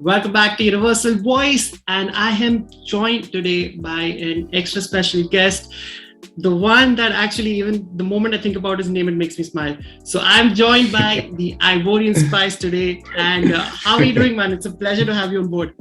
Welcome back to Universal Voice, and I am joined today by an extra special guest, the one that actually, even the moment I think about his name, it makes me smile. So I'm joined by the Ivorian Spice today. And how are you doing, man? It's a pleasure to have you on board.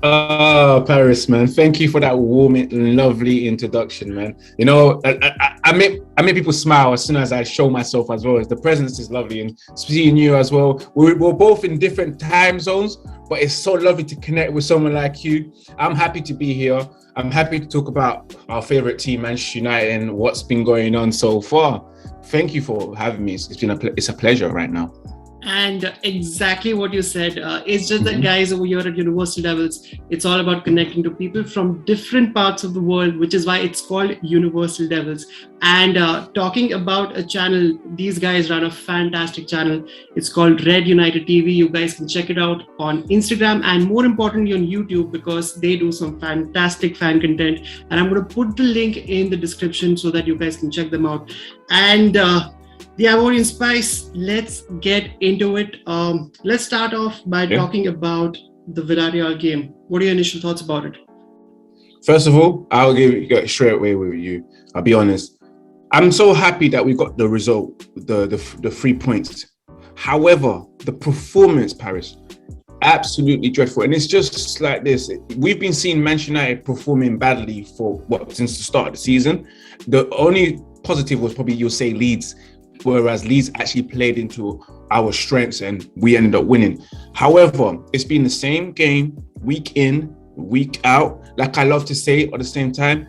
Oh, Paris, man. Thank you for that warm and lovely introduction, man. You know, I make people smile as soon as I show myself as well. The presence is lovely, and seeing you as well. We're both in different time zones, but it's so lovely to connect with someone like you. I'm happy to be here. I'm happy to talk about our favorite team, Manchester United, and what's been going on so far. Thank you for having me. It's a pleasure right now. And exactly what you said. It's just that, guys, over here at Universal Devils, it's all about connecting to people from different parts of the world, which is why it's called Universal Devils. And talking about a channel, these guys run a fantastic channel. It's called Red United TV. You guys can check it out on Instagram and more importantly on YouTube, because they do some fantastic fan content. And I'm going to put the link in the description so that you guys can check them out. And the Ivorian Spice, let's get into it. Let's start off by talking about the Villareal game. What are your initial thoughts about it? First of all, I'll go straight away with you. I'll be honest. I'm so happy that we got the result, the 3 points. However, the performance, Paris, absolutely dreadful. And it's just like this. We've been seeing Manchester United performing badly since the start of the season. The only positive was probably, you'll say, Leeds, whereas Leeds actually played into our strengths and we ended up winning. However, it's been the same game week in, week out. Like I love to say at the same time,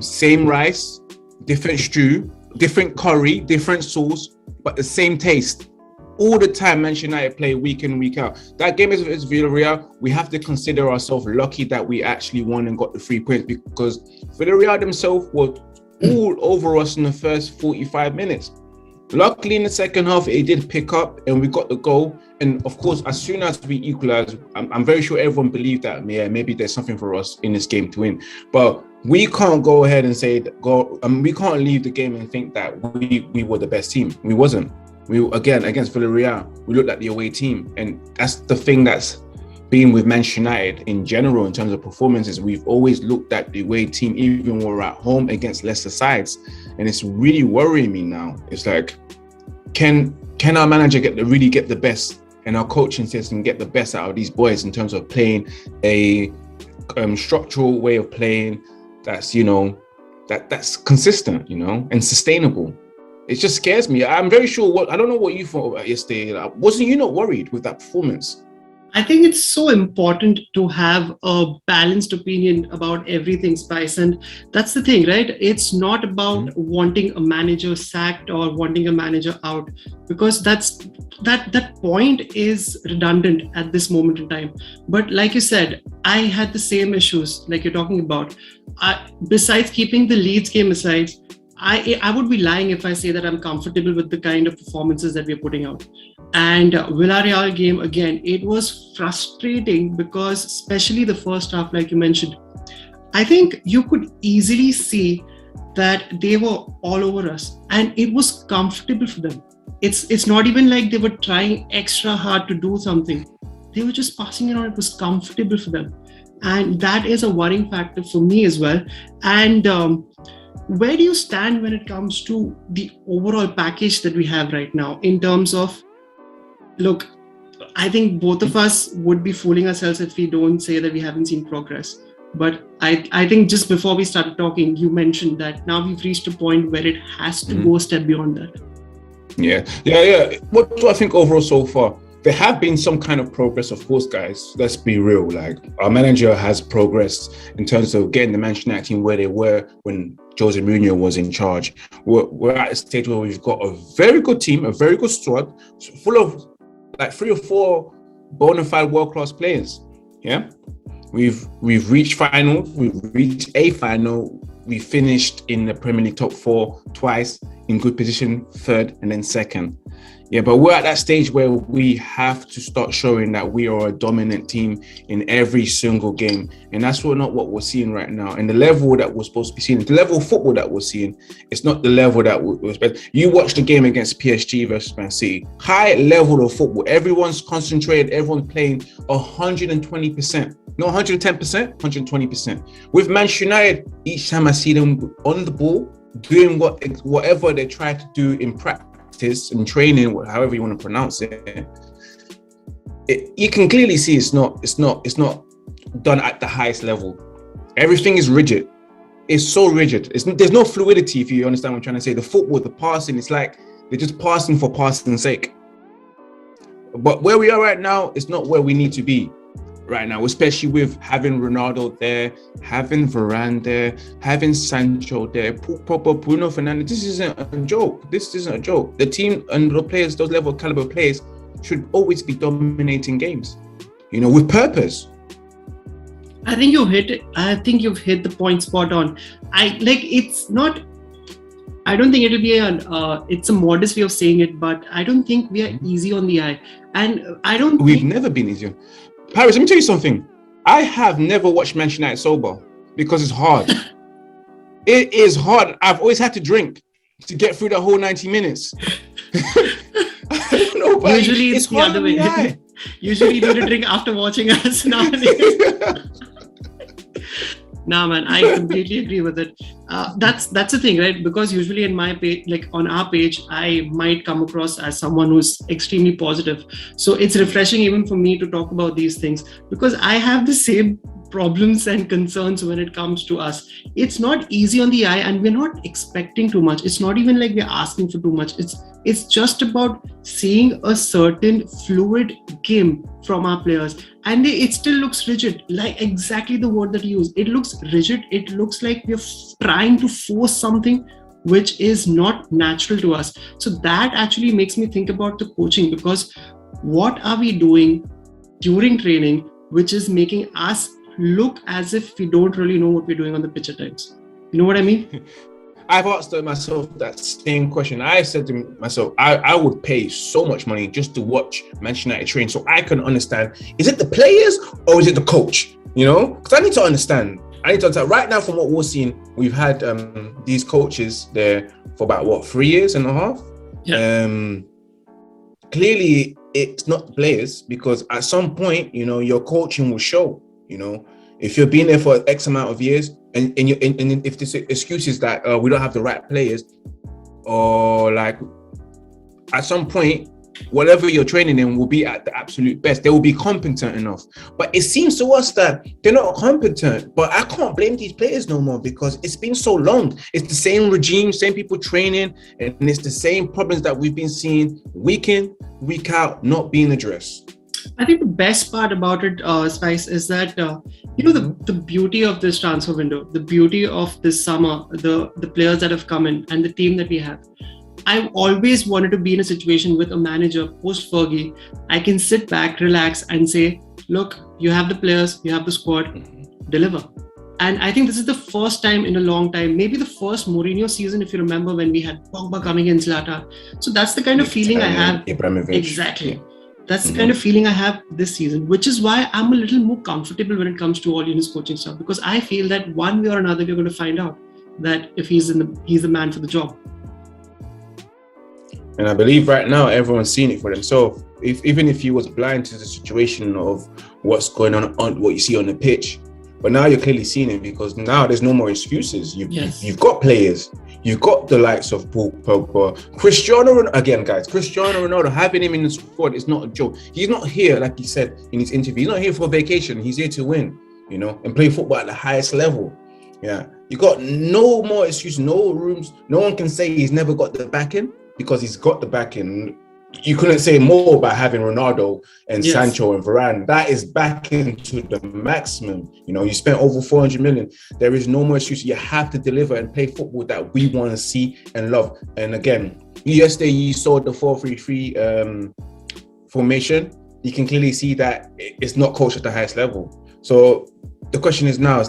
same rice, different stew, different curry, different sauce, but the same taste. All the time, Manchester United play week in, week out. That game is Villareal. We have to consider ourselves lucky that we actually won and got the 3 points, because Villareal themselves were all over us in the first 45 minutes. Luckily, in the second half, it did pick up and we got the goal. And of course, as soon as we equalized, I'm very sure everyone believed that, maybe there's something for us in this game to win. But we can't go ahead and say, we can't leave the game and think that we were the best team. We wasn't. Again, against Villareal, we looked like the away team. And that's the thing that's been with Manchester United in general in terms of performances. We've always looked at the away team, even when we're at home against lesser sides. And it's really worrying me now. It's like, can our manager really get the best, and our coaching system get the best out of these boys in terms of playing a structural way of playing that's, that's consistent, and sustainable. It just scares me. I'm very sure I don't know what you thought about yesterday. Wasn't you not worried with that performance? I think it's so important to have a balanced opinion about everything, Spice. And that's the thing, right? It's not about wanting a manager sacked or wanting a manager out, because that point is redundant at this moment in time. But like you said, I had the same issues like you're talking about. Besides keeping the Leeds game aside, I would be lying if I say that I'm comfortable with the kind of performances that we're putting out. And Villareal game, again, it was frustrating because especially the first half, like you mentioned, I think you could easily see that they were all over us and it was comfortable for them. It's not even like they were trying extra hard to do something. They were just passing it on. It was comfortable for them. And that is a worrying factor for me as well. And where do you stand when it comes to the overall package that we have right now in terms of, look, I think both of us would be fooling ourselves if we don't say that we haven't seen progress. But I think just before we started talking, you mentioned that now we've reached a point where it has to go a step beyond that. Yeah. What do I think overall so far? There have been some kind of progress, of course, guys. Let's be real. Like, our manager has progressed in terms of getting the Manchester United team where they were when Jose Mourinho was in charge. We're at a stage where we've got a very good team, a very good squad, full of like 3 or 4 bona fide world-class players. Yeah, we've reached finals. We've reached a final. We finished in the Premier League top 4 twice, in good position, third and then second. Yeah, but we're at that stage where we have to start showing that we are a dominant team in every single game. And that's not what we're seeing right now. And the level that we're supposed to be seeing, the level of football that we're seeing, it's not the level that we're expecting. You watch the game against PSG versus Man City, high level of football. Everyone's concentrated, everyone's playing 120%. Not 110%, 120%. With Manchester United, each time I see them on the ball, doing whatever they try to do in practice, and training, however you want to pronounce it, you can clearly see it's not done at the highest level. Everything is rigid. It's so rigid. There's no fluidity, if you understand what I'm trying to say. The football, the passing, it's like they're just passing for passing's sake. But where we are right now, it's not where we need to be right now, especially with having Ronaldo there, having Varane there, having Sancho there, Bruno Fernandes. This isn't a joke. This isn't a joke. The team and the players, those level of caliber players, should always be dominating games, with purpose. I think you've hit it. I think you've hit the point spot on. It's not. I don't think it'll be it's a modest way of saying it, but I don't think we are easy on the eye, and We've never been easy. Paris, let me tell you something. I have never watched Manchester United sober because it's hard. It is hard. I've always had to drink to get through the whole 90 minutes. I don't know, but usually it's the other way. Usually you need to drink after watching us nowadays. Nah, man, I completely agree with it. That's the thing, right? Because usually in my page, like on our page, I might come across as someone who's extremely positive. So it's refreshing even for me to talk about these things because I have the same problems and concerns when it comes to us. It's not easy on the eye and we're not expecting too much. It's not even like we're asking for too much. It's just about seeing a certain fluid game from our players. And it still looks rigid, like exactly the word that you use. It looks rigid. It looks like we're trying to force something which is not natural to us. So that actually makes me think about the coaching, because what are we doing during training which is making us look as if we don't really know what we're doing on the pitch at times? You know what I mean? I've asked myself that same question. I said to myself, I would pay so much money just to watch Manchester United train so I can understand, is it the players or is it the coach? Because I need to understand. Right now, from what we're seeing, we've had these coaches there for about 3 years and a half. Yeah. Clearly, it's not the players, because at some point, your coaching will show. If you're being there for X amount of years, and if this excuse is that we don't have the right players, or like at some point, whatever you're training in will be at the absolute best. They will be competent enough. But it seems to us that they're not competent. But I can't blame these players no more, because it's been so long. It's the same regime, same people training, and it's the same problems that we've been seeing week in, week out, not being addressed. I think the best part about it, Spice, is that the beauty of this transfer window, the beauty of this summer, the players that have come in and the team that we have. I've always wanted to be in a situation with a manager post Fergie. I can sit back, relax, and say, look, you have the players, you have the squad, deliver. And I think this is the first time in a long time, maybe the first Mourinho season, if you remember, when we had Pogba coming in, Zlatan. So that's the kind of feeling I have. Exactly. Yeah. That's the kind of feeling I have this season, which is why I'm a little more comfortable when it comes to all his coaching stuff, because I feel that one way or another, we're going to find out that if he's the man for the job. And I believe right now, everyone's seeing it for themselves. Even if he was blind to the situation of what's going on what you see on the pitch, but now you're clearly seeing it, because now there's no more excuses. You've got players. You've got the likes of Pogba, Cristiano Ronaldo. Having him in the squad is not a joke. He's not here, like he said in his interview, he's not here for vacation. He's here to win, and play football at the highest level. Yeah, you got no more excuses, no rooms. No one can say he's never got the backing, because he's got the backing. You couldn't say more about having Ronaldo and Sancho and Varane. That is backing to the maximum. You spent over 400 million. There is no more excuse. You have to deliver and play football that we want to see and love. And again, yesterday you saw the 4-3-3 formation. You can clearly see that it's not coached at the highest level. So the question is now,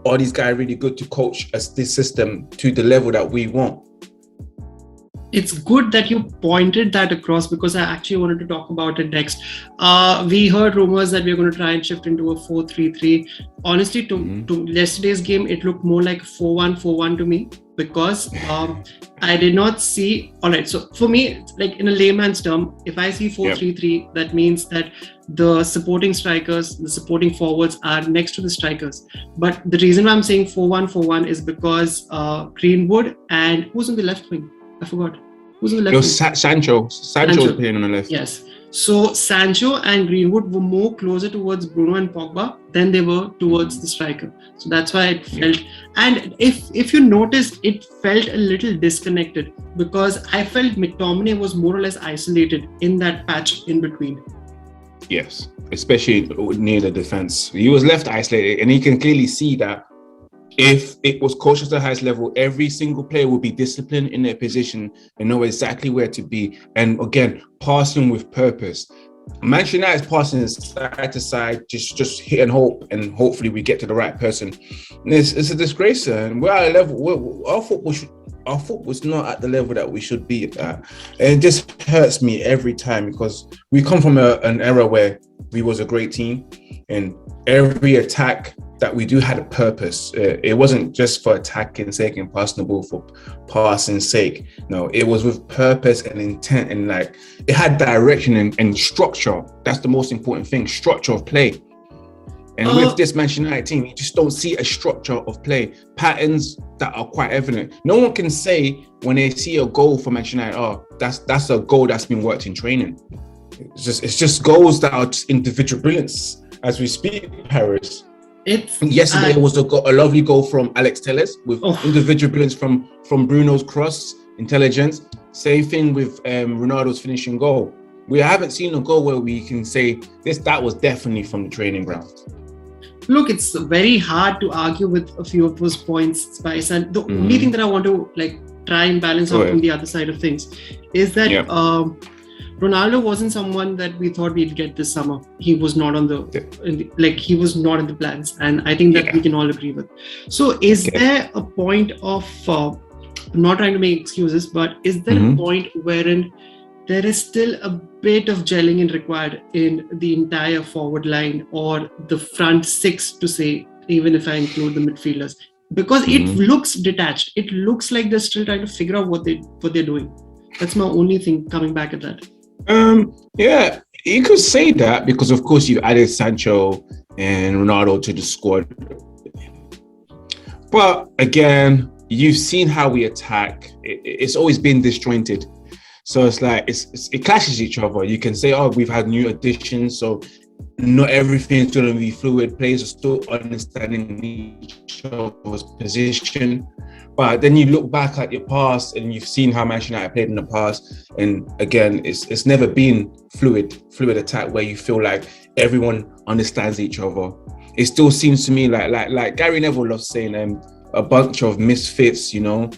are these guys really good to coach this system to the level that we want? It's good that you pointed that across, because I actually wanted to talk about it next. We heard rumors that we're going to try and shift into a 4-3-3. Honestly, to yesterday's game, it looked more like 4-1-4-1 to me, because I did not see. All right, so for me, like in a layman's term, if I see 4-3-3, that means that the supporting strikers, the supporting forwards are next to the strikers. But the reason why I'm saying 4-1-4-1 is because Greenwood and who's on the left wing? I forgot. Who's on the left? It was Sancho. Sancho's playing on the left. Yes. So Sancho and Greenwood were more closer towards Bruno and Pogba than they were towards the striker. So that's why it felt. And if you noticed, it felt a little disconnected, because I felt McTominay was more or less isolated in that patch in between. Yes, especially near the defense. He was left isolated, and you can clearly see that if it was coached at the highest level, every single player would be disciplined in their position and know exactly where to be. And again, passing with purpose. Manchester United's passing side to side, just hit and hope, and hopefully we get to the right person. And it's a disgrace, and we're at a level. Our football's not at the level that we should be at. And it just hurts me every time, because we come from an era where we was a great team, and every attack that we do had a purpose. It wasn't just for attacking sake and passing the ball for passing sake. No, it was with purpose and intent, and like it had direction and structure. That's the most important thing, structure of play. And with this Manchester United team, you just don't see a structure of play, patterns that are quite evident. No one can say when they see a goal for Manchester United, oh, that's a goal that's been worked in training. It's just goals that are just individual brilliance as we speak, Paris. Yesterday it was a lovely goal from Alex Telles with individual brilliance from Bruno's cross, intelligence. Same thing with Ronaldo's finishing goal. We haven't seen a goal where we can say that was definitely from the training ground. Look, it's very hard to argue with a few of those points, Spice. And the only thing that I want to try and balance out from the other side of things is that Ronaldo wasn't someone that we thought we'd get this summer. He was not on he was not in the plans, and I think that we can all agree with. So, is there a point of? I'm not trying to make excuses, but is there a point wherein there is still a bit of gelling required in the entire forward line or the front six, to say, even if I include the midfielders, because it looks detached. It looks like they're still trying to figure out what they're doing. That's my only thing coming back at that. Yeah, you could say that, because of course you added Sancho and Ronaldo to the squad. But again, you've seen how we attack. It's always been disjointed. So it's like it clashes each other. You can say, oh, we've had new additions, so not everything's going to be fluid. Players are still understanding each other's position. But then you look back at your past and you've seen how Manchester United played in the past. And again, it's never been fluid attack where you feel like everyone understands each other. It still seems to me like Gary Neville loves saying a bunch of misfits, you know,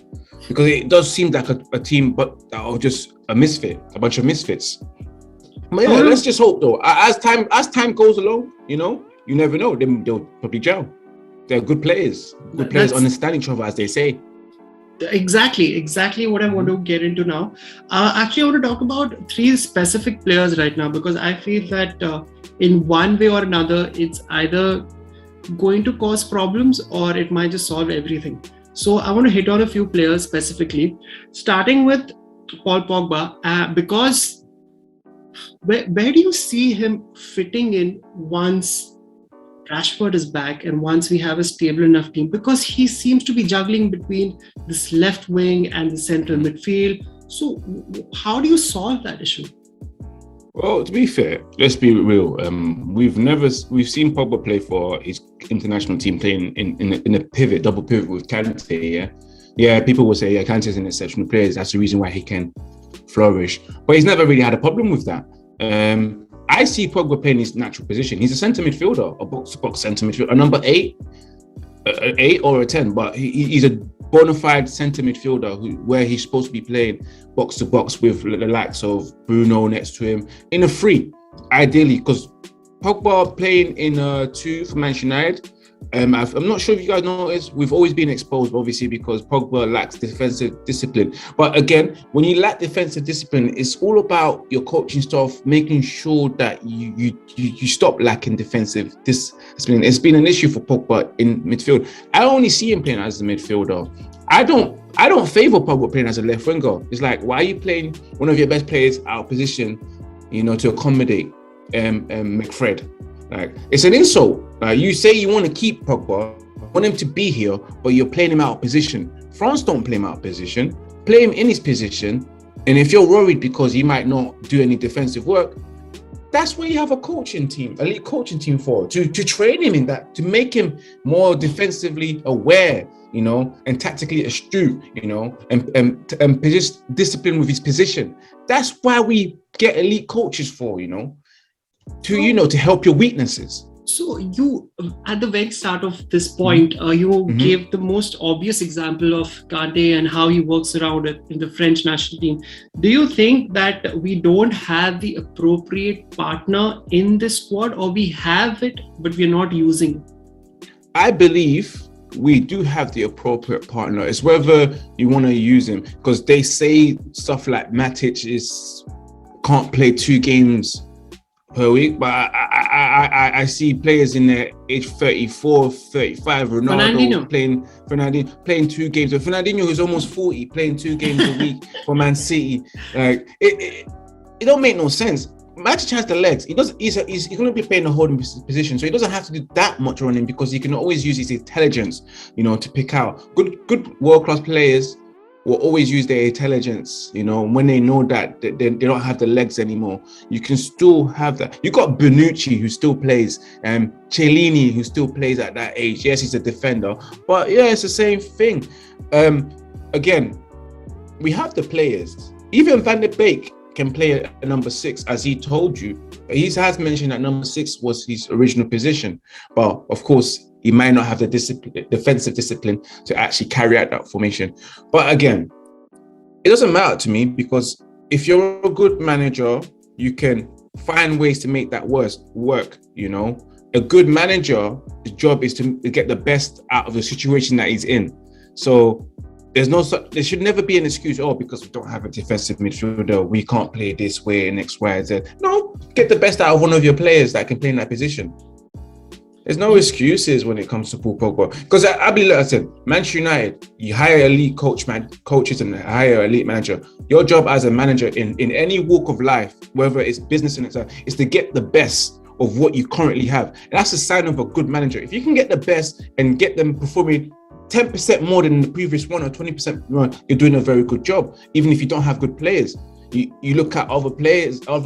because it does seem like a team, but are just a bunch of misfits. But yeah, let's just hope though. As time goes along, you know, you never know. They'll probably gel. They're good players. Good players understand each other, as they say. Exactly what I want to get into now. Actually, I want to talk about three specific players right now, because I feel that in one way or another, it's either going to cause problems or it might just solve everything. So I want to hit on a few players specifically, starting with Paul Pogba, because where do you see him fitting in once Rashford is back and once we have a stable enough team? Because he seems to be juggling between this left wing and the central midfield. So how do you solve that issue? Well, to be fair, let's be real. We've seen Pogba play for his international team, playing in a double pivot with Kante. Yeah. People will say, Kante's an exceptional player. That's the reason why he can flourish. But he's never really had a problem with that. I see Pogba playing his natural position. He's a centre midfielder, a box-to-box centre midfielder, a number 8 or a 10. But he's a bona fide centre midfielder where he's supposed to be playing box-to-box with the likes of Bruno next to him in a 3, ideally, because Pogba playing in a 2 for Manchester United, I'm not sure if you guys noticed, we've always been exposed, obviously, because Pogba lacks defensive discipline. But again, when you lack defensive discipline, it's all about your coaching staff making sure that you stop lacking defensive discipline. It's been an issue for Pogba in midfield. I only see him playing as a midfielder. I don't favor Pogba playing as a left winger. It's like, why are you playing one of your best players out of position, to accommodate McFred? Like, it's an insult. You say you want to keep Pogba, want him to be here, but you're playing him out of position. France don't play him out of position. Play him in his position. And if you're worried because he might not do any defensive work, that's where you have a coaching team, elite coaching team for, to train him in that, to make him more defensively aware, and tactically astute, and just discipline with his position. That's why we get elite coaches for, to help your weaknesses. So you, at the very start of this point, you gave the most obvious example of Kante and how he works around it in the French national team. Do you think that we don't have the appropriate partner in this squad, or we have it, but we're not using it? I believe we do have the appropriate partner. It's whether you want to use him, because they say stuff like Matic can't play 2 games per week, but I see players in their age 34, 35, Ronaldo playing 2 games. So Fernandinho is almost 40, playing 2 games a week for Man City. Like, it don't make no sense. Matic has the legs. He's going to be playing a holding position, so he doesn't have to do that much running, because he can always use his intelligence, to pick out good world-class players. Will always use their intelligence, when they know that they don't have the legs anymore. You can still have that. You got Bonucci, who still plays, and Chiellini, who still plays at that age. Yes, he's a defender, but yeah, it's the same thing. Again, we have the players. Even Van der Beek can play a number 6, as he told you. He has mentioned that number 6 was his original position, but of course, he might not have the defensive discipline to actually carry out that formation. But again, it doesn't matter to me, because if you're a good manager, you can find ways to make that work. A good manager, the job is to get the best out of the situation that he's in. So there should never be an excuse, because we don't have a defensive midfielder, we can't play this way and X, Y, Z. No, get the best out of one of your players that can play in that position. There's no excuses when it comes to Paul Pogba. Because like I said, Manchester United, you hire elite coaches and hire elite manager. Your job as a manager in any walk of life, whether it's business in itself, is to get the best of what you currently have. And that's a sign of a good manager. If you can get the best and get them performing 10% more than the previous 1 or 20% more, you're doing a very good job, even if you don't have good players. You look at other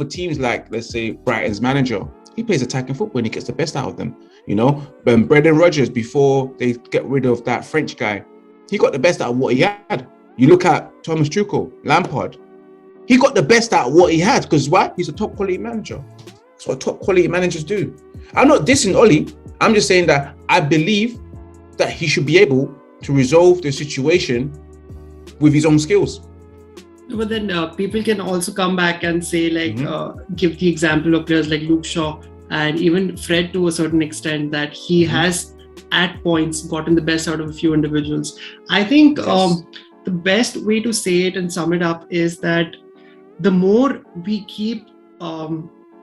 teams, like, let's say, Brighton's manager. He plays attacking football and he gets the best out of them. Brendan Rodgers, before they get rid of that French guy, he got the best out of what he had. You look at Thomas Tuchel, Lampard, he got the best out of what he had, because why? He's a top quality manager. That's what top quality managers do. I'm not dissing Oli. I'm just saying that I believe that he should be able to resolve the situation with his own skills. But then people can also come back and say, like, give the example of players like Luke Shaw and even Fred to a certain extent, that he has at points gotten the best out of a few individuals. I think the best way to say it and sum it up is that the more we keep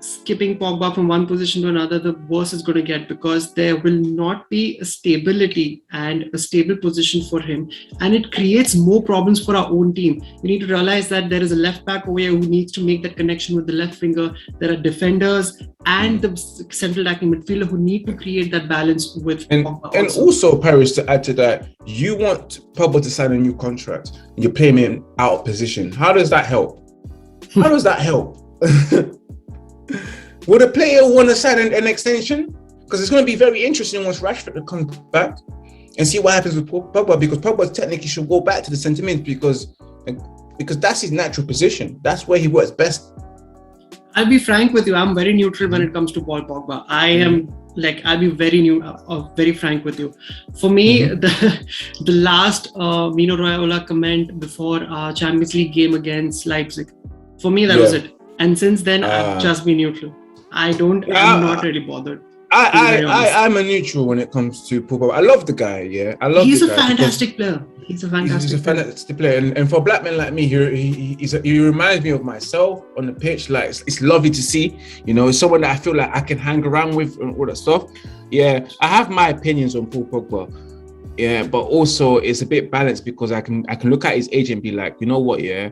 skipping Pogba from one position to another, the worse it's going to get, because there will not be a stability and a stable position for him, and it creates more problems for our own team. We need to realize that there is a left back over here who needs to make that connection with the left winger. There are defenders and the central attacking midfielder who need to create that balance with Pogba. And also, Paris, to add to that, you want Pogba to sign a new contract and you're playing him out of position. How does that help? How does that help? Would a player want to sign an extension? Because it's going to be very interesting once Rashford comes back and see what happens with Pogba, because Pogba technically should go back to the centre mid, because that's his natural position. That's where he works best. I'll be frank with you. I'm very neutral when it comes to Paul Pogba. I'll be very frank with you. For me, the last Mino Raiola comment before our Champions League game against Leipzig, for me, that was it. And since then, I've just been neutral. I'm not really bothered. I'm a neutral when it comes to Pogba. I love the guy. Yeah, I love. He's the a guy fantastic player. He's a fantastic player, and for black men like me, he reminds me of myself on the pitch. Like it's lovely to see. You know, it's someone that I feel like I can hang around with and all that stuff. Yeah, I have my opinions on Paul Pogba. Yeah, but also it's a bit balanced because I can look at his agent and be like, you know what, yeah.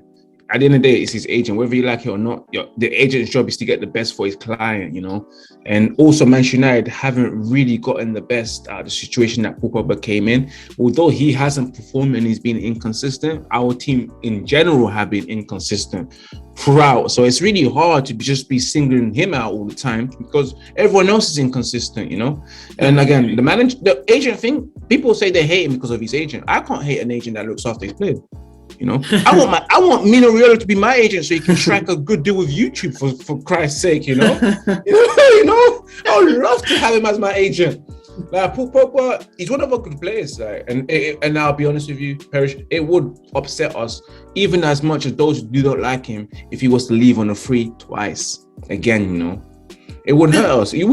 At the end of the day, it's his agent, whether you like it or not. The agent's job is to get the best for his client, you know. And also, Manchester United haven't really gotten the best out of the situation that Paul Pogba came in. Although he hasn't performed and he's been inconsistent, our team in general have been inconsistent throughout. So it's really hard to just be singling him out all the time because everyone else is inconsistent, you know. And again, the agent thing, people say they hate him because of his agent. I can't hate an agent that looks after his players. You know, I want Villareal to be my agent so he can strike a good deal with YouTube for Christ's sake. You know, you know, I would love to have him as my agent. Like Paul Pogba, he's one of our good players. Like, and I'll be honest with you, Perish, it would upset us even as much as those who do not like him if he was to leave on a free twice again. You know, it would hurt us. We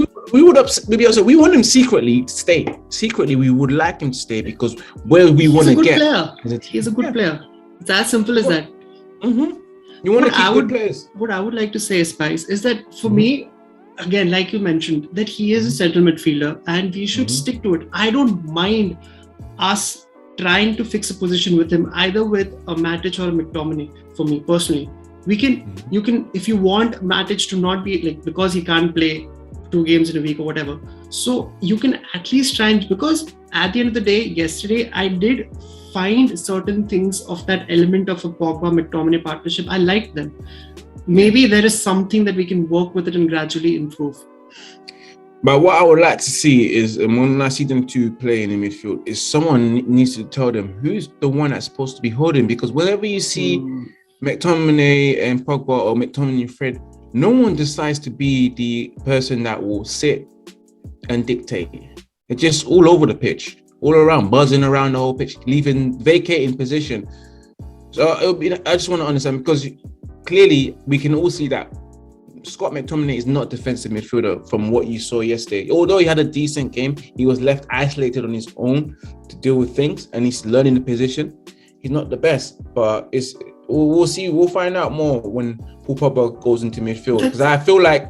would upset. Maybe also we want him secretly to stay. Secretly, we would like him to stay because where we want to get. He's a good player. It's as simple as that. Mm-hmm. You want to keep good players. What I would like to say, Spice, is that for me, again, like you mentioned, that he is a central midfielder and we should stick to it. I don't mind us trying to fix a position with him, either with a Matic or a McTominay. For me personally, you can, if you want Matic to not be like because he can't play 2 games in a week or whatever. So you can at least try and, because at the end of the day, yesterday I did find certain things of that element of a Pogba-McTominay partnership. I like them. Maybe there is something that we can work with it and gradually improve. But what I would like to see is, when I see them two play in the midfield, is someone needs to tell them who's the one that's supposed to be holding. Because whenever you see McTominay and Pogba or McTominay and Fred, no one decides to be the person that will sit and dictate. It's just all over the pitch. All around, buzzing around the whole pitch, vacating position. So I just want to understand, because clearly we can all see that Scott McTominay is not defensive midfielder from what you saw yesterday. Although he had a decent game, he was left isolated on his own to deal with things, and he's learning the position. He's not the best, but we'll see. We'll find out more when Paul Pogba goes into midfield, because I feel like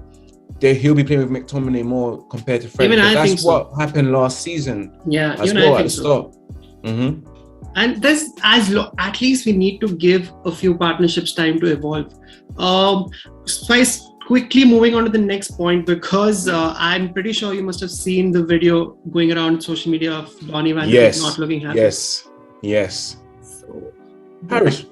he'll be playing with McTominay more compared to Fred. That's what happened last season. Yeah, as well at the start. Mm-hmm. And there's at least we need to give a few partnerships time to evolve. Spice, quickly moving on to the next point, because I'm pretty sure you must have seen the video going around social media of Donny not looking happy. Yes. So, Harris,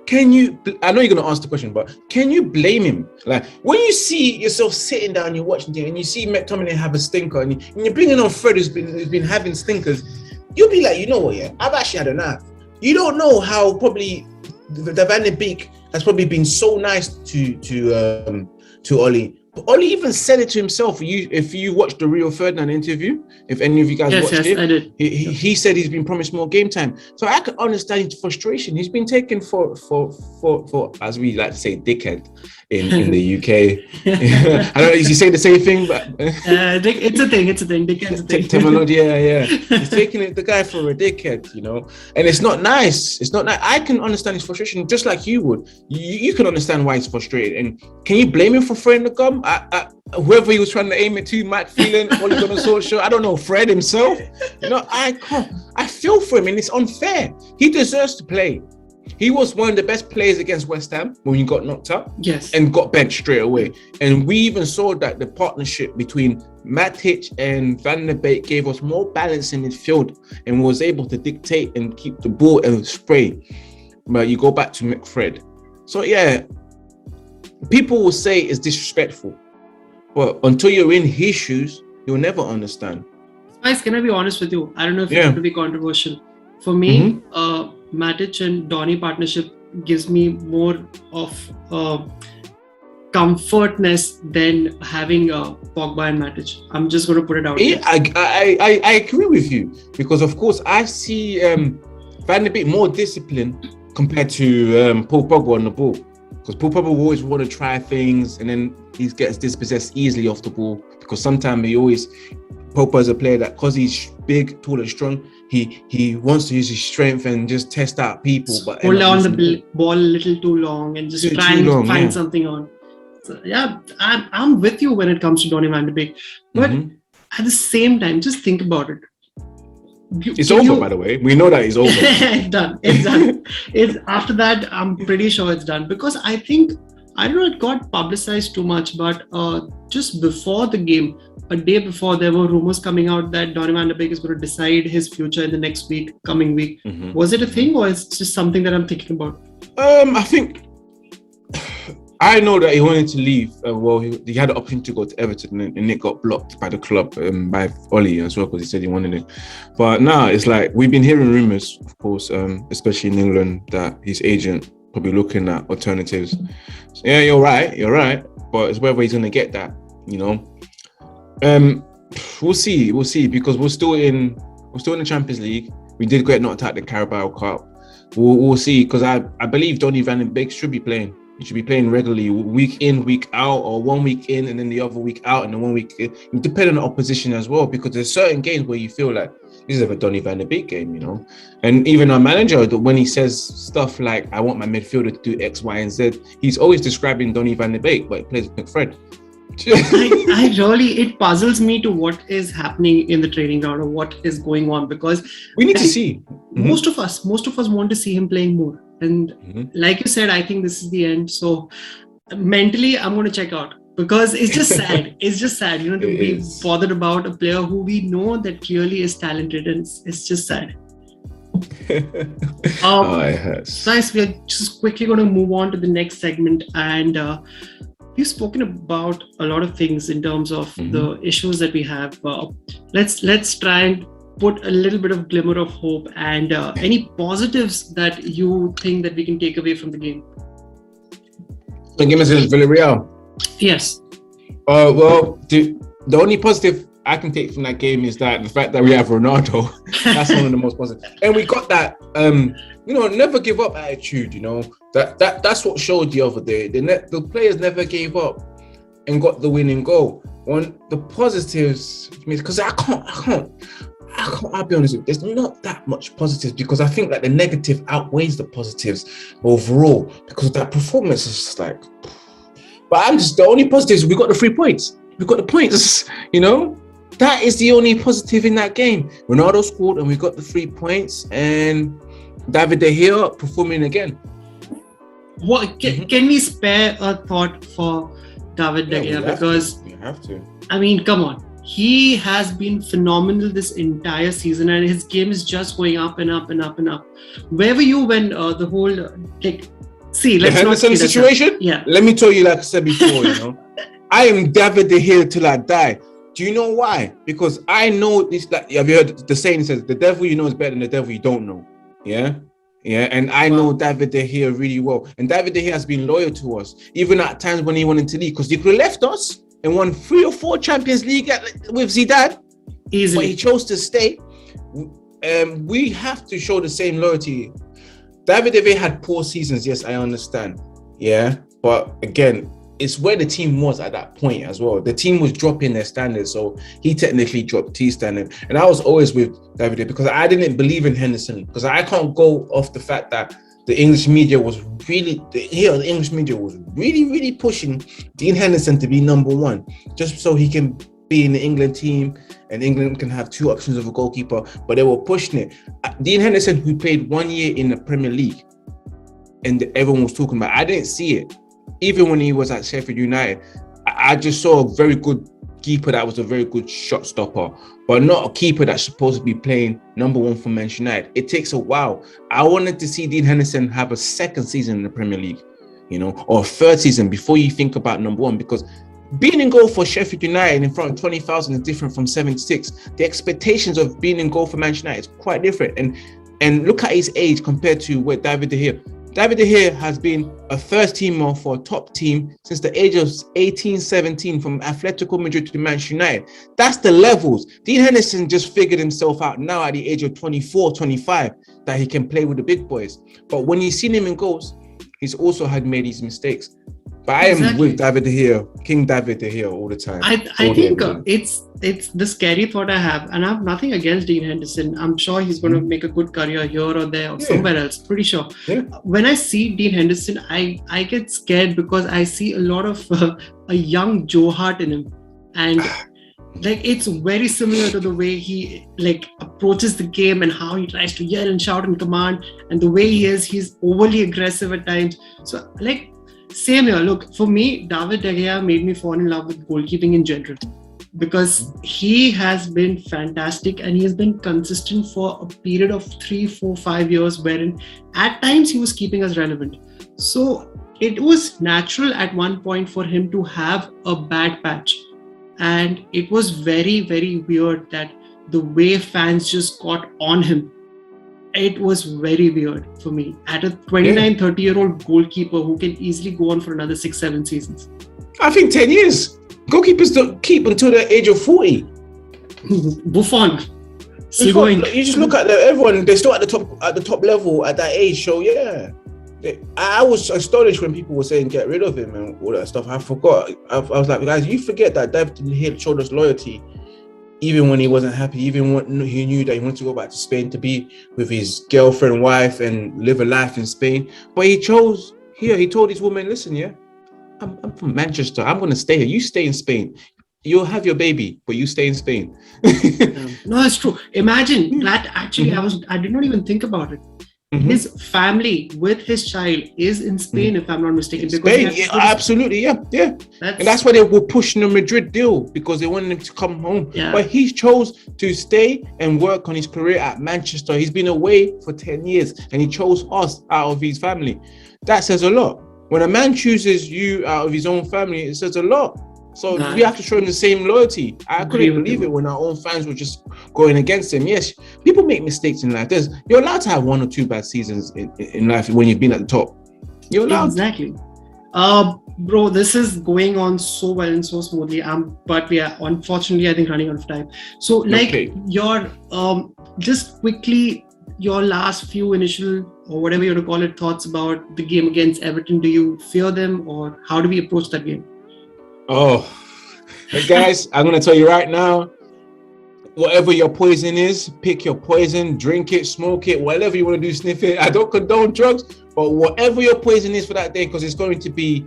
can you, I know you're going to ask the question, but can you blame him? Like, when you see yourself sitting down, you're watching it, and you see McTominay have a stinker, and you're bringing on Fred who's been having stinkers, you'll be like, you know what, yeah, I've actually had enough. You don't know how probably the Van de Beek has probably been so nice to Ollie. But Ollie even said it to himself. If you watched the Rio Ferdinand interview, if any of you guys watched it, I did. He said he's been promised more game time. So I can understand his frustration. He's been taken for as we like to say, dickhead in the UK. I don't know if you say the same thing, but it's a thing. Dickhead's a thing. Terminology, yeah. He's taking the guy for a dickhead, you know, and it's not nice. It's not nice. I can understand his frustration, just like you would. You can understand why he's frustrated, and can you blame him for throwing the gum? Whoever he was trying to aim it to, Matt Phelan, Ole Gunnar Solskjaer, I don't know, Fred himself. You know, I feel for him, and it's unfair. He deserves to play. He was one of the best players against West Ham when he got knocked up, and got benched straight away. And we even saw that the partnership between Matic and Van der Beek gave us more balance in midfield, and was able to dictate and keep the ball and spray. But you go back to McFred. So yeah, people will say it's disrespectful, but until you're in his shoes, you'll never understand. Spice, can I be honest with you? I don't know if it's going to be controversial. For me, Matic and Donny partnership gives me more of comfortness than having Pogba and Matic. I'm just going to put it out there. I agree with you, because of course I see Van der Beek more disciplined compared to Paul Pogba on the ball. Because Paul Pogba will always want to try things, and then he gets dispossessed easily off the ball. Because sometimes Pogba is a player that, because he's big, tall, and strong, he wants to use his strength and just test out people, but hold on the ball a little too long and just try and find something on. So, yeah, I'm with you when it comes to Donny van de Beek. But at the same time, just think about it. It's over, by the way. We know that it's over. It's done. It's after that, I'm pretty sure it's done. Because I think, I don't know, it got publicized too much, but just before the game, a day before, there were rumors coming out that Donny van de Beek is going to decide his future in the coming week. Was it a thing, or is it just something that I'm thinking about? I think I know that he wanted to leave. He had the option to go to Everton, and it got blocked by the club, by Ollie as well, because he said he wanted it. But now it's like, we've been hearing rumors, of course, especially in England, that his agent probably looking at alternatives. So, yeah, you're right. But it's whether he's going to get that, you know. We'll see, because we're still in the Champions League. We did get knocked out the Carabao Cup. We'll see, because I believe Donny van de Beek should be playing. He should be playing regularly, week in, week out, or 1 week in and then the other week out, and then 1 week in. It depends on the opposition as well, because there's certain games where you feel like this is a Donny van de Beek game, you know. And even our manager, when he says stuff like, I want my midfielder to do X, Y, and Z, he's always describing Donny van de Beek, but he plays with McFred. It puzzles me to what is happening in the training ground, or what is going on, because we need to see. Most of us want to see him playing more. And like you said, I think this is the end. So mentally, I'm going to check out, because it's just sad. It's just sad, you know, to be bothered about a player who we know that clearly is talented, and it's just sad. It hurts. Guys, we are just quickly going to move on to the next segment, and we've spoken about a lot of things in terms of the issues that we have. Let's try and put a little bit of glimmer of hope, and any positives that you think that we can take away from the game. The game is Villareal. Yes. Well, the only positive I can take from that game is that the fact that we have Ronaldo. That's one of the most positive, and we got that never give up attitude. You know, that's what showed the other day. The players never gave up and got the winning goal. One the positives, because I'll be honest with you, there's not that much positives, because I think that the negative outweighs the positives overall, because that performance is just like. But the only positives, we got the 3 points. We got the points, you know. That is the only positive in that game. Ronaldo scored and we got the 3 points, and David De Gea performing again. What can we spare a thought for David De Gea? Because we have to. I mean, come on. He has been phenomenal this entire season, and his game is just going up and up and up and up. Where were you when the whole let's Henderson situation? Yeah. Let me tell you, like I said before, you know, I am David De Gea till I die. Do you know why? Because I know this. Like, have you heard the saying says, "The devil you know is better than the devil you don't know." Yeah. And I know David De Gea really well, and David De Gea has been loyal to us, even at times when he wanted to leave, because he could have left us and won 3 or 4 Champions League with Zidane. Easily. But he chose to stay. We have to show the same loyalty. David De Gea had poor seasons, yes, I understand. Yeah, but again, it's where the team was at that point as well. The team was dropping their standards, so he technically dropped his standard. And I was always with David De Gea, because I didn't believe in Henderson, because I can't go off the fact that the English media was really pushing Dean Henderson to be number 1, just so he can be in the England team and England can have 2 options of a goalkeeper, but they were pushing it. Dean Henderson, who played 1 year in the Premier League, and everyone was talking about, I didn't see it. Even when he was at Sheffield United, I just saw a very good keeper that was a very good shot stopper, but not a keeper that's supposed to be playing number 1 for Manchester United. It takes a while. I wanted to see Dean Henderson have a 2nd season in the Premier League, you know, or a 3rd season before you think about number 1, because being in goal for Sheffield United in front of 20,000 is different from 76. The expectations of being in goal for Manchester United is quite different. And look at his age compared to where David De Gea. David De Gea has been a first teamer for a top team since the age of 18, 17 from Atletico Madrid to Manchester United. That's the levels. Dean Henderson just figured himself out now at the age of 24, 25 that he can play with the big boys. But when you've seen him in goals, he's also had made his mistakes. But I am Exactly. with David De Gea, King David De Gea all the time. I All the think time. it's the scary thought I have, and I have nothing against Dean Henderson. I'm sure he's going to make a good career here or there or somewhere else. Pretty sure. Yeah. When I see Dean Henderson, I get scared because I see a lot of a young Joe Hart in him, and like it's very similar to the way he like approaches the game and how he tries to yell and shout and command, and the way he's overly aggressive at times. So like. Same here. Look, for me, David De Gea made me fall in love with goalkeeping in general because he has been fantastic and he has been consistent for a period of 3, 4, 5 years, wherein at times he was keeping us relevant. So it was natural at one point for him to have a bad patch. And it was very, very weird that the way fans just got on him. It was very weird for me at a 29, 30-year-old goalkeeper who can easily go on for another 6, 7 seasons. I think 10 years. Goalkeepers don't keep until the age of 40. Buffon, still going. You just look at everyone; they're still at the top level at that age. So yeah, I was astonished when people were saying get rid of him and all that stuff. I forgot. I was like, guys, you forget that David Hill showed us loyalty. Even when he wasn't happy, even when he knew that he wanted to go back to Spain to be with his girlfriend, wife, and live a life in Spain. But he chose here. He told his woman, listen, I'm from Manchester. I'm going to stay here. You stay in Spain. You'll have your baby, but you stay in Spain. No, it's true. Imagine that actually I did not even think about it. His family with his child is in Spain, if I'm not mistaken. Spain, absolutely, yeah. And that's why they were pushing the Madrid deal because they wanted him to come home. Yeah. But he chose to stay and work on his career at Manchester. He's been away for 10 years and he chose us out of his family. That says a lot. When a man chooses you out of his own family, it says a lot. So we have to show him the same loyalty. I couldn't believe it when our own fans were just going against him. Yes, people make mistakes in life. You're allowed to have 1 or 2 bad seasons in life when you've been at the top. You're allowed. Exactly. Bro, this is going on so well and so smoothly. But we are unfortunately, I think, running out of time. So, like your just quickly your last few initial or whatever you want to call it thoughts about the game against Everton. Do you fear them or how do we approach that game? Oh, hey guys, I'm going to tell you right now, whatever your poison is, pick your poison, drink it, smoke it, whatever you want to do, sniff it. I don't condone drugs, but whatever your poison is for that day, because it's going to be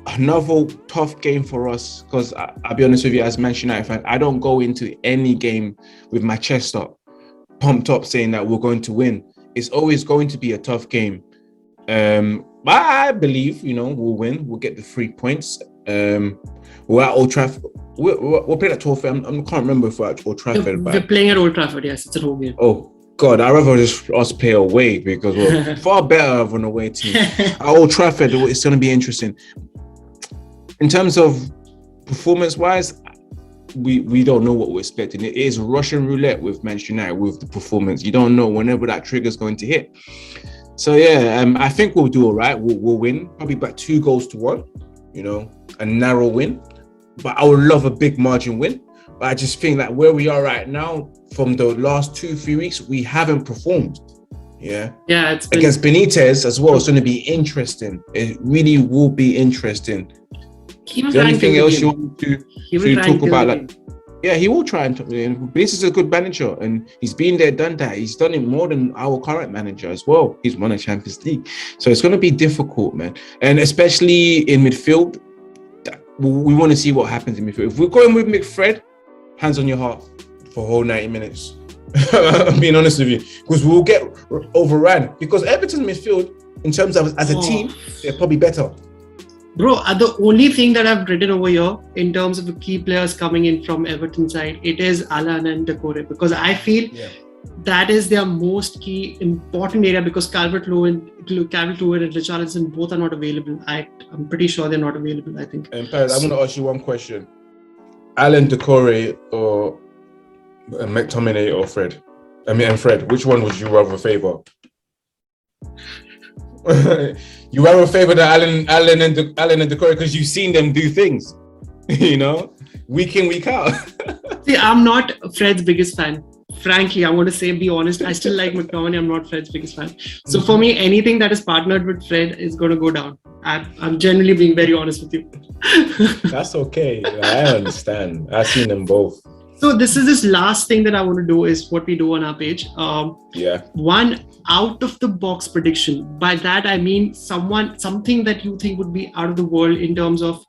another tough game for us. Because I'll be honest with you, as Manchester United fan, I don't go into any game with my chest up, pumped up, saying that we're going to win. It's always going to be a tough game. But I believe, we'll win. We'll get the 3 points. We're at Old Trafford. We're playing at Trafford. I can't remember if we're at Old Trafford. We're playing at Old Trafford, yes. It's a home game. Oh, God. I'd rather just us play away because we're far better of an away team. At Old Trafford, it's going to be interesting. In terms of performance-wise, we don't know what we're expecting. It is Russian roulette with Manchester United with the performance. You don't know whenever that trigger's going to hit. So, I think we'll do all right. We'll win. Probably about 2-1. A narrow win, but I would love a big margin win. But I just think that where we are right now, from the last 2-3 weeks, we haven't performed. It's against Benitez as well. It's going to be interesting. It really will be interesting. Is there anything else you want to talk about? He will try and. Benitez is a good manager, and he's been there, done that. He's done it more than our current manager as well. He's won a Champions League, so it's going to be difficult, man. And especially in midfield, we want to see what happens in midfield. If we're going with McFred, hands on your heart for a whole 90 minutes. I'm being honest with you, because we'll get overrun. Because Everton midfield, in terms of as a team, they're probably better. Bro, the only thing that I've written over here in terms of the key players coming in from Everton side, it is Alan and Decore, because I feel that is their most key important area, because Calvert-Lewin and Richarlison both are not available. I'm pretty sure they're not available, I think. And Perez, I'm going to ask you one question. Alan Decore or McTominay or Fred? And Fred, which one would you rather favour? You rather favour the Alan and Decore because you've seen them do things, week in, week out. See, I'm not Fred's biggest fan. frankly, I want to say, be honest, I still like McTominay. I'm not Fred's biggest fan. So for me, anything that is partnered with Fred is going to go down. I'm generally being very honest with you. That's okay. I understand. I've seen them both. So this last thing that I want to do is what we do on our page. One out of the box prediction. By that I mean something that you think would be out of the world in terms of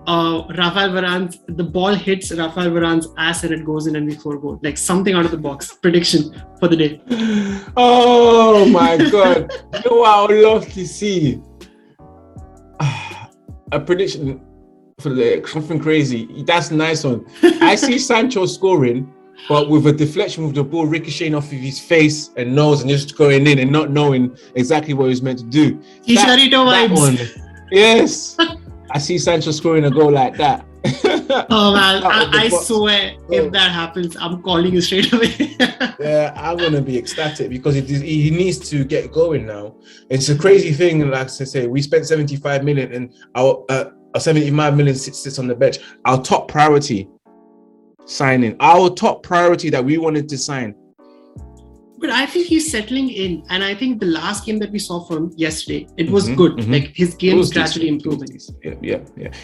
Rafael Varane's, the ball hits Rafael Varane's ass and it goes in and we score a goal. Like something out of the box prediction for the day. Oh my God. You know what I would love to see? A prediction for something crazy. That's a nice one. I see Sancho scoring, but with a deflection with the ball ricocheting off of his face and nose and just going in and not knowing exactly what he was meant to do. That one. Yes. I see Sancho scoring a goal like that. Oh man, I swear if that happens, I'm calling you straight away. Yeah, I'm gonna be ecstatic because he needs to get going now. It's a crazy thing, like I say, we spent 75 million and our 75 million sits on the bench. Our top priority signing, our top priority that we wanted to sign. But I think he's settling in, and I think the last game that we saw from yesterday, it was good. Like his game is gradually improving. Yeah.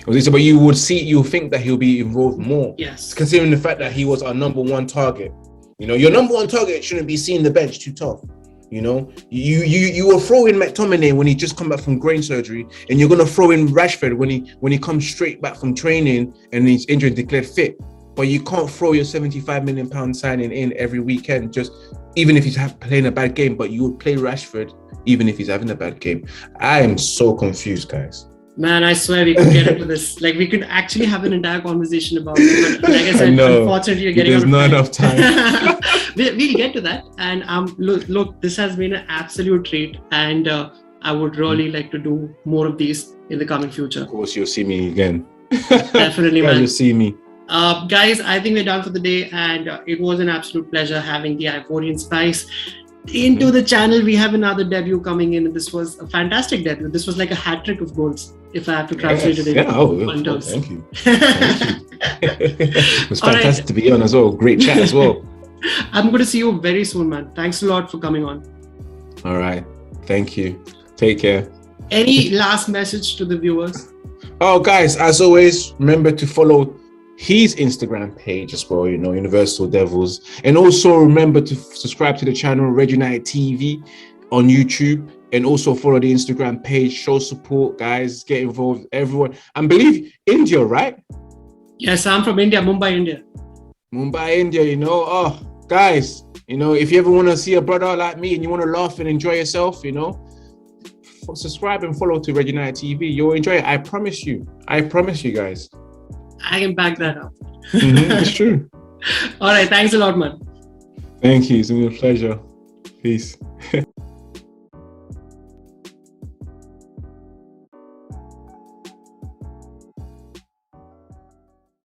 But you think that he'll be involved more. Yes. Considering the fact that he was our number one target. You know, your number one target shouldn't be seeing the bench too tough. You know, you will throw in McTominay when he just come back from brain surgery, and you're gonna throw in Rashford when he comes straight back from training and he's injured and declared fit. But you can't throw your 75 million pound signing in every weekend, just even if he's playing a bad game. But you would play Rashford even if he's having a bad game. I am so confused, guys. Man, I swear we could get into this. Like we could actually have an entire conversation about it. But like I said, unfortunately, you're getting there's not enough time. We'll get to that. And look, this has been an absolute treat, and I would really like to do more of these in the coming future. Of course, you'll see me again. Definitely, man. You'll see me. Guys, I think we're done for the day, and it was an absolute pleasure having the Ivorian Spice into the channel. We have another debut coming in, and this was a fantastic debut. This was like a hat trick of goals, if I have to translate it in terms. Thank you. It was fantastic to be on as well. Great chat as well. I'm going to see you very soon, man. Thanks a lot for coming on. All right. Thank you. Take care. Any last message to the viewers? Oh, guys, as always, remember to follow his Instagram page as well, Universal Devils. And also remember to subscribe to the channel, redunitedtv on YouTube. And also follow the Instagram page, show support, guys, get involved, everyone. And believe India, right? Yes, I'm from India, Mumbai, India. Mumbai, India, Oh, guys, if you ever want to see a brother like me and you want to laugh and enjoy yourself, subscribe and follow to redunitedtv. You'll enjoy it. I promise you, guys. I can back that up. It's true. All right. Thanks a lot, man. Thank you. It's been a pleasure. Peace.